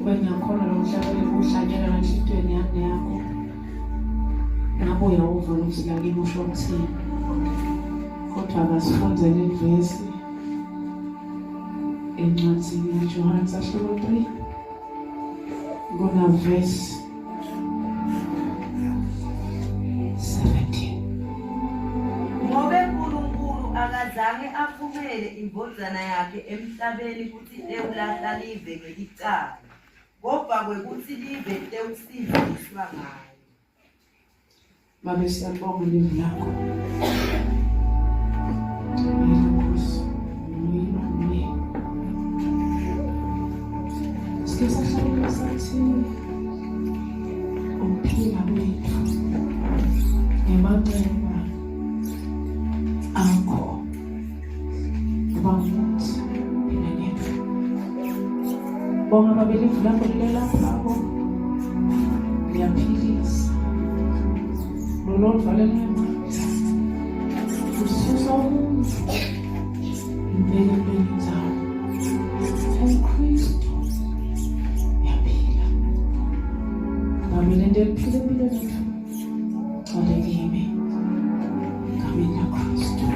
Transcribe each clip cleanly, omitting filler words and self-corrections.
Bengiyakhona lo mhlaba ukuhlanyela enhlizweni yami yakho. Ngabuya uvula ukuthi la kimi usho ukuthini. Kodwa akasifundzele ivesi encwadzini yaJohane sahluko 3. Kuna verse 17. Ngoba uNkulunkulu akazange aphumele indodana yakhe emhlabeni ukuthi ewulahla live ngelicala, kodwa kwekuthi live lewusindiswa ngayo. Babe siyabonga live lakho. Sisahlala sathi uphila wethu ngemaqeba akho bamuthi inenethu bonga babelivu lakho lilelapho liyaphilisa lolodwa lenemandla ususa umuntu impelempeli zawo uKristu yaphila ngamile ndeliphile impilo lethu xolekime ngamile naKristu.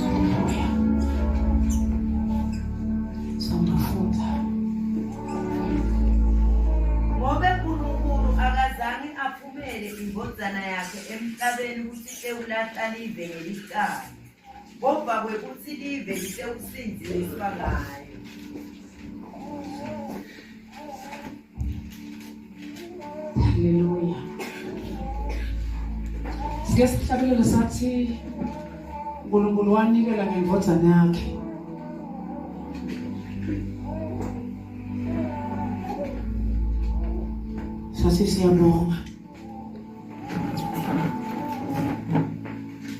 Haleluya. Somafunda Ngoba uNkulunkulu akazange aphumele indodana yakhe emhlabeni ukuthi ewulahla live ngelicala, kodwa kwekuthi live lewusindiswa ngayo. haleluya. Sike sihlabelele sathi uNkulunkulu wanikela ngendodana yakhe. Sathi siyabonga.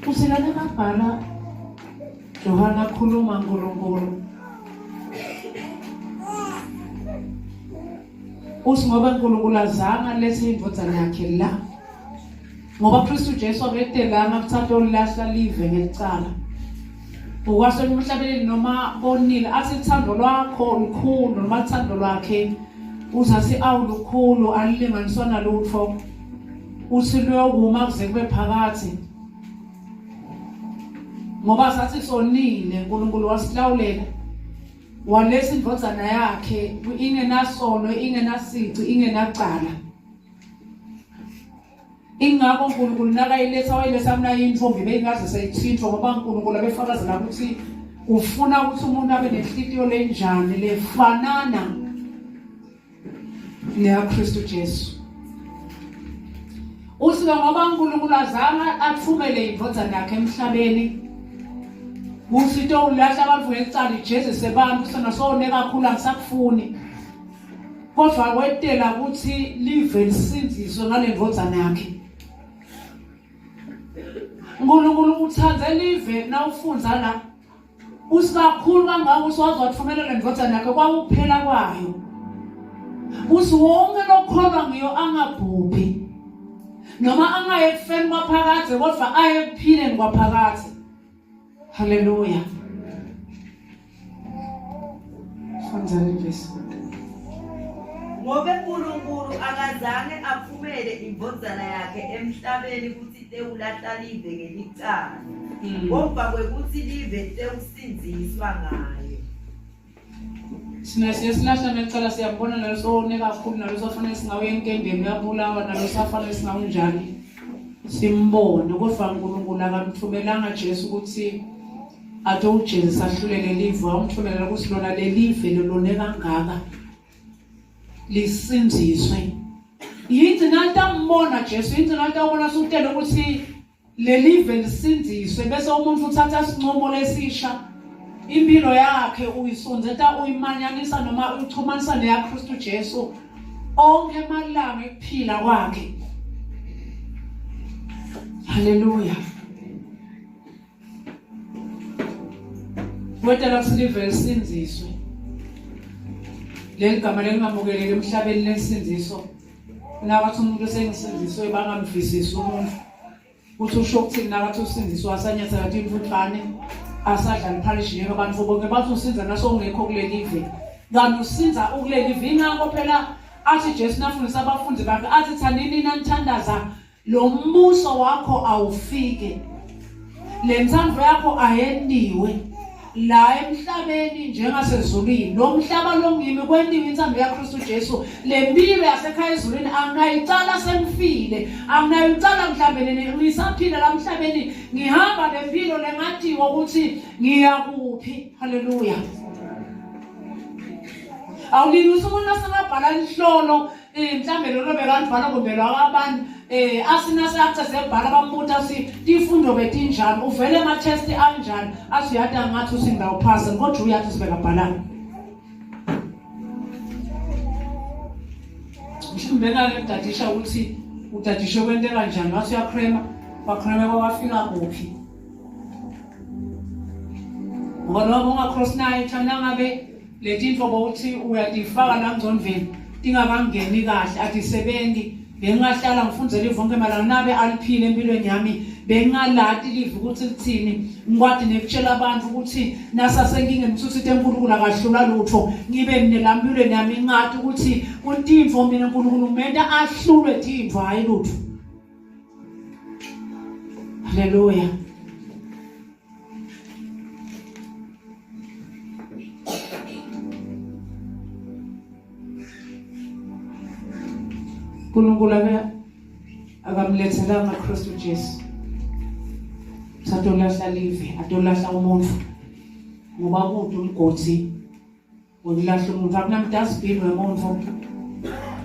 Usilana mabhala Johana akhuluma ngoNkulunkulu. Uthi ngoba uNkulunkulu azange alethe indodana yakhe la. Ngoba Kristu Jesu abedelanga kuthatha olahla live ngelicala. Ukwasho emhlabeni noma bonile athi uthando lwakho lukhulu noma uthando lwakhe uzathi awulukhulu alilinganiswa nalutho. Uthi luyokuma kuze kube phakathi. Ngoba sathi sonile uNkulunkulu wasilawulela. Waletha indodana yakhe ingenasono, ingenasici, ingenacala. Ingakho uNkulunkulu nakayiletha wayiletha mina intombi beyingaze sayithintwa ngoba uNkulunkulu abefakazela ukuthi ufuna ukuthi umuntu abe nenhliziyo lenjani lefanana neyaKristu Jesu. Uthi ngoba uNkulunkulu azange athumele indodana yakhe emhlabeni ukuthi ulahla abantu ngecala iJesu sebantu sona sone kakhulu angisakufuni. Kodwa wetela ukuthi live lisinziswe ngale ndodana yakhe. uNkulunkulu uthanze live nawufunza la. Usikakhulu kangaka uswazothumelela indodana yakhe kwakuphela kwayo. Uthi wonke lokholwa ngiyo angabhubhi. Noma angaye ekufeni kwaphakathi kodwa aye ekuphileni kwaphakathi. Haleluya. Fanzani verse. Ngoba uNkulunkulu akazange aphumele indodana yakhe emhlabeni ukuthi ewulahla live ngelicala, kodwa kwekuthi live lewusindiswa ngayo. Sina siyasilahla ngecala siyabona nalo sone kakhulu nalo sofanele singawe enkembeni uyabulawa nalo safanele singawenjani. Simbone kodwa uNkulunkulu akamthumelanga Jesu ukuthi ade uJesu sahlulele live wamthumelela ukuthi lona lelive lolone kangaka lisinziswe. Yithi nantambona Jesu, yithi nantambona sutela ukuthi lelive lisinziswe bese umuntu uthatha isinqumo lesisha. Impilo yakhe uyisonzeta uyimanyanisa noma uyichumanisa neyaKristu Jesu onke amalanga ekuphila kwakhe. Haleluya. Wetela silive lisinziswe. Legama lengamukeleke emhlabeni lesinziso. Nabathi umuntu sengisindiswe bangamvisisi umuntu. Uthi usho ukuthi nabathi usindiswa asanyatha kathi imfutfane asadla liphalishi njengabantu bonke bathi usinza naso ungekho kulelive kanti usinza ukuleli vingako phela athi Jesu nafundisa abafundi bakhe athi thanini nanithandaza lo mbuso wakho awufike le ntando yakho ayendiwe la emhlabeni njengasezulwini lo mhlaba longimi kwendiwe intando yaKristu Jesu le mpilo yasekhaya ezulwini angayicala semfile angayicala emhlabeni ngisaphila la emhlabeni ngihamba le mpilo lengathiwa ukuthi ngiya kuphi haleluya awulinisa umuntu asengabhala inhlolo mhlambe lo bekanibhala kumbe lo abantu asina seaccess ebhala bambuta si tifundo betinjani uvele ama test anjani asiyada ngathi usingawuphasa kodwa uyathi sibeka bhala mhlawumbe ngake kudadisha ukuthi udadisho kwente kanjani wathi uyakrema bakrema kwafika kuphi ngoba ungacross night nangabe letinto bokuthi uyatifaka la ngzondveni tingakangeni kahle atisebenzi bengahlala ngifundzele ivonke malanga nabe aliphile empilweni yami bengalati live ukuthi lithini ngikwadi nekutshela abantu ukuthi nasasenkingeni ngithuthi enkulunkulu akahlula lutho ngibe nelambulweni yami ngathi ukuthi kuntimfo mina uNkulunkulu kumele ahlulwe timfo hayi lutho haleluya uNkulunkulu akamlethelanga Kristu Jesu satolahla live atolahla umuntu ngoba kude umgodi wokulahla umuntu akunamdazibhini wemuntu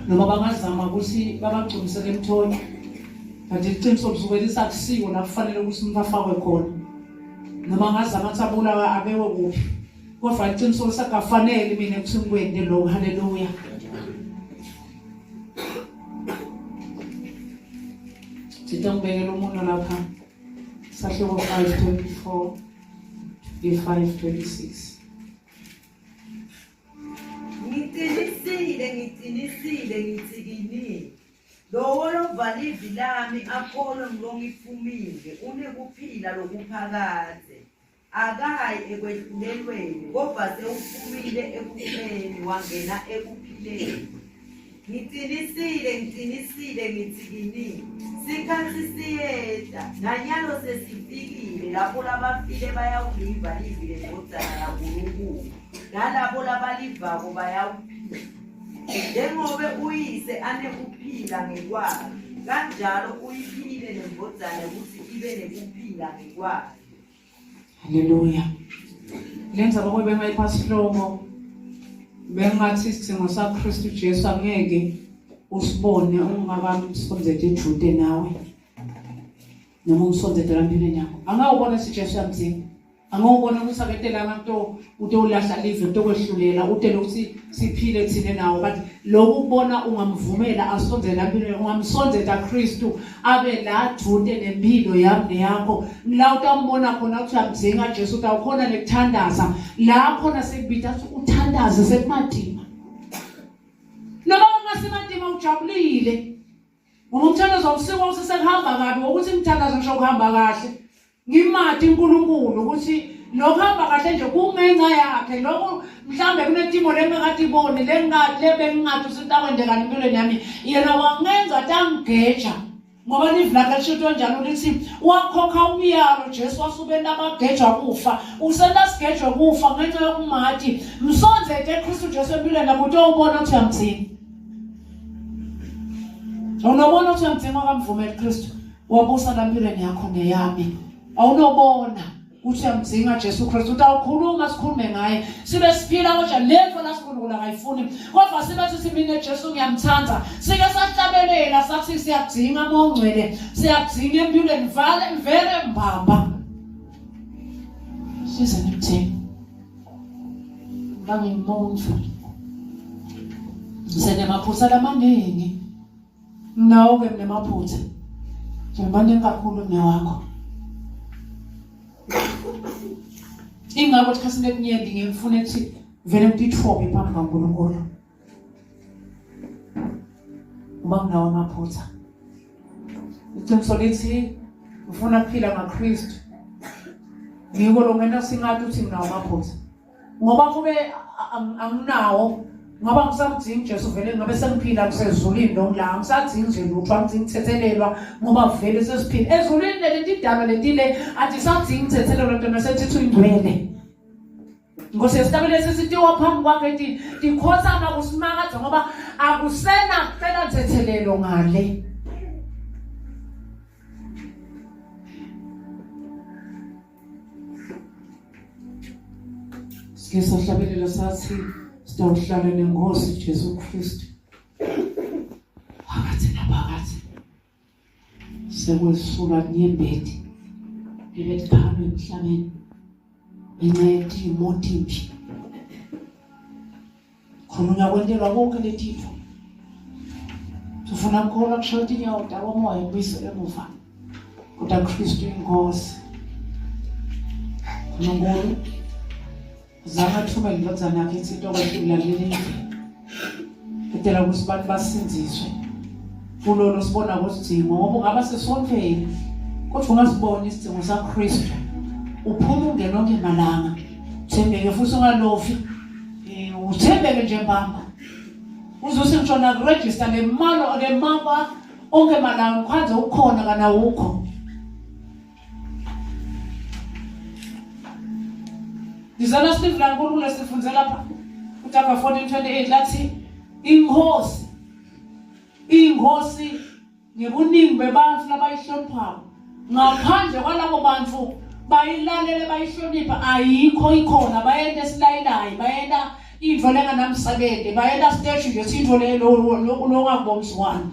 noma bangazama ukuthi babagcumisele emthonyo kanti iqiniso lizokwelisa kusiwo la kufanele ukuthi umuntu afakwe khona noma ngazama ukuthi abulawa abewe kuphi kodwa iqiniso lisakafanele mina ukuthi ngikwende lo haleluya Sitambekela umuntu lapha sahloko 5:24 5:26 Ngitinisile ngitsikini lowo lovala ivi lami akholwe ngilongifumile unekuphila lokuphakade akayi ekwehlulelweni kodwa sewufumile ekufeni wangena ekuphileni ngitinisile ngitsikini sikhathi siyeda nanyalo sesifikile lapho labafile bayawuliva livi lendodana kaNkulunkulu nalabo labalivako bayawuphila njengobe uyise anekuphila ngekwakhe kanjalo uyiphile lendodana ukuthi ibe nekuphila ngekwakhe haleluya lenza lokho bengayiphasihlobo bengathi isidingo saKristu Jesu angeke usibone ungakamisonzete eJude nawe noma usonzete lampilweni yakho angawubona siJesu yamzini angawubona ukuthi aketelanga into utolahla live into kwehlulela utele ukuthi siphile thine nawo but lokho ukubona ungamvumela asonzele lampilweni ungamsonzeta Kristu abe la Jude nempilo yami yakho la utambona khona ukuthi yamzinga Jesu utawukhona nekuthandaza la khona sekubita uthandaze sekumadima noma ungasemadima ujabulile ngoba umthandazo awusikwa usesekuhamba kabi ukuthi ngithandaza ngisho kuhamba kahle ngimati uNkulunkulu ukuthi lokuhamba kahle nje kungenza yakhe lokho mhlambe kunetimo lemekatiboni lebengingathi usitakwendekana empilweni yami yena wangenza tangigeja ngoba livlaka lisho njalo lithi wakhokha umyalo Jesu wasubenda abagejwa kufa usenda sigejwa kufa ngenxa yokumati msonzete Kristu Jesu empilweni yakho utobona ukuthi yamthini awunobona ukuthi yamthini akamvumela Kristu wabusa lampilweni yakho neyami awunobona ukuthi yamdzinga Jesu Kristu utawukhuluma sikhulume ngaye sibe siphila kodwa levo lasikhulula akayifuni kodwa sibe sithi mina Jesu ngiyamthanda sike sahlabelela sathi siyadzinga mongcwele siyadzinga empilweni vele mbamba size nimtheni bangimuntu nginemaphutsa lamaningi nawo ke nginemaphutsa njengoba ngingakhulu newakho ingakho thikhathi lekunyenti ngifuna ukuthi vele ngitithobe phambi kaNkulunkulu uba nginawo amaphutha iqiniso lithi ufuna ukuphila ngaKristu ngiko lo ngena singathi uthi nginawo amaphutha ngoba kube anginawo ngoba ngisamdinga Jesu vele ngabe sengiphila kusezulwini la ngisadinga nje lutho angidingi ukuthethelelwa ngoba vele sesiphila ezulwini leli idaba letile athi sadinga ukuthethelelwa into nasethi uyingcwele Ngosi esitabele sesitiwa phambi kwakhe ethi dikhothana kusimakade ngoba akusena kuphela thethelelo ngale Sike sahlabelela sathi sitawuhlala nengosi Jesu Kristu phakathi naphakathi sekwesula nyembedi ibetiphalwe emhlabeni Ingayethi imotipi khulunya kwentelwa konke letipho Tufuna ukukholwa kushothi inyawo dawo moya kubuyisele emuva kodwa Kristu inkosi uNkulunkulu zama thuma indodana yakhe ethi into kwedlulaleli edela ukuthi abantu basinziswe kulolo sibona kwesidingo ngoba ungaba sesontweni kodwa ungazibona isidingo saKristu uphuma ungena onke malanga uthembeke futhi ungalofi uthembeke nje mbamba uzose ngishona kuregister lemapa onke malanga kwanze ukhona kana ukho Dizana Steve Lankulu lesifunze lapha uTaka 1428 lathi ingosi ngebuningi bebantu labayihloniphayo ngaphandle kwalabo bantu bayilalele bayihlonipha ayikho ikhona bayenda esilayilayi bayenda into lenganamsabede bayenda stage nje sitho lokungabomswana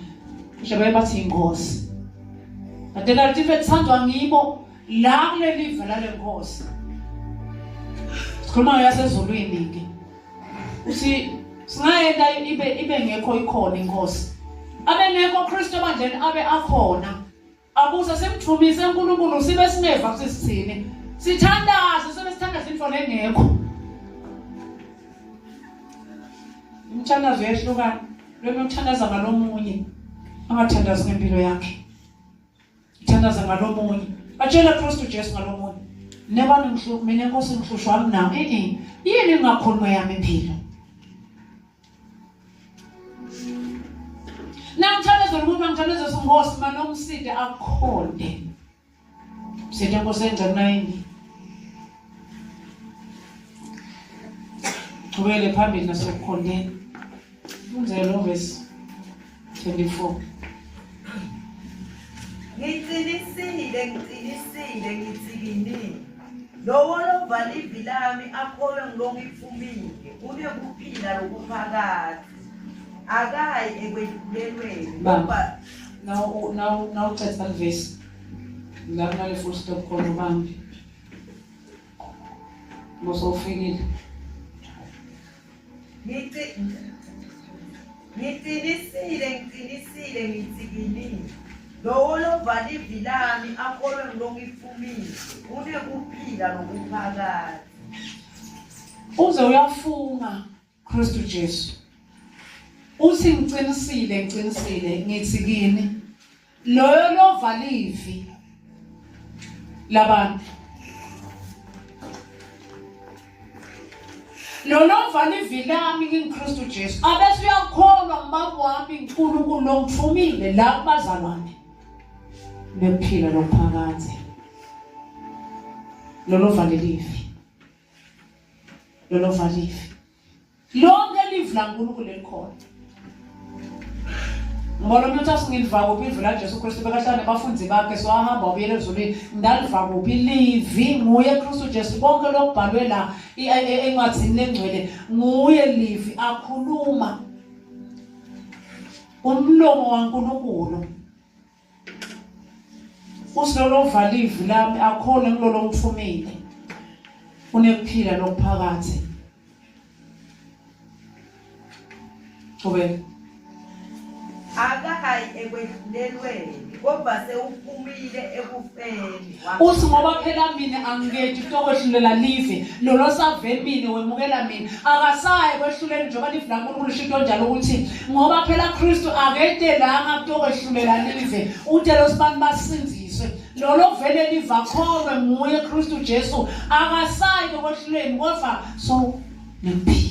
nje bayabathi ingosi adela lithi ethandwa ngibo la kuleli live lenkosi sikhuluma yasezulwini ke uthi singayenda ibe ngekho ikhona inkosi abengekho Kristu bandleni abe akhona abuza semthumise uNkulunkulu sibe sineva kusisithini sithandaze sebesithandaza into lengekho umthandazo yehlukana lo mthandaza ngalomunye angathandaza ngempilo yakhe uthandaza ngalomunye atshela Kristu Jesu ngalomunye neba ngihluku mina inkosi ngihlushwa nami yini ngakhuluma yami impilo Namthandaza umuntu angithandaza singosi manomside akhonde Sithe ngosenza nayini Ubele phambili nasokukhondeni Unzelo verse 24 Ngicinisile ngitsikini Lowo lovala ivi lami akholwe ngilongifumile unekuphila lokuphakathi akayi ekwedlulelweni ngoba now uthatha verse la kunale full stop khona ubambi Mosofikile Ngicinisile ngitsikini Lowo lovala ivi lami akholwe ngilongifumile unekuphila lokuphakathi Uze uyafunga Kristu Jesu Uthi ngicinisile ngithi kini loyo lovala ivi labantu lo lovala ivi lami ngikristu Jesu abese uyakholwa mbabo wami uNkulunkulu lomthumile la kubazalwane nephila lophakathi lo lovala ivi lonke livi laNkulunkulu likhona Ngoba umuntu asingiliva kuphi ivila Jesu Kristu bekahlala nabafundi bakhe so ahamba ubuyele ezulwini ndaliva kuphi livi nguye Kristu Jesu konke lokubhalwe la encwadini lengcwele nguye livi akhuluma umlomo waNkulunkulu usilolo valivi lami akhona ngilolo ngithumile unekuphila lokuphakathi Ubele akayi ekwedlulelweni ngoba sewuphumile ekufeni uthi ngoba phela mina angikethi ukutokwehlula live lolo saveli mina wemukela mina akasayi kwehluleni njengoba live laNkulunkulu lisho njalo ukuthi ngoba phela Kristu akedelanga ukutokwehlula live utelo sibantu basinziswe lolo vele live akholwe nguye Kristu Jesu akasayi kwehluleni kodwa so nempi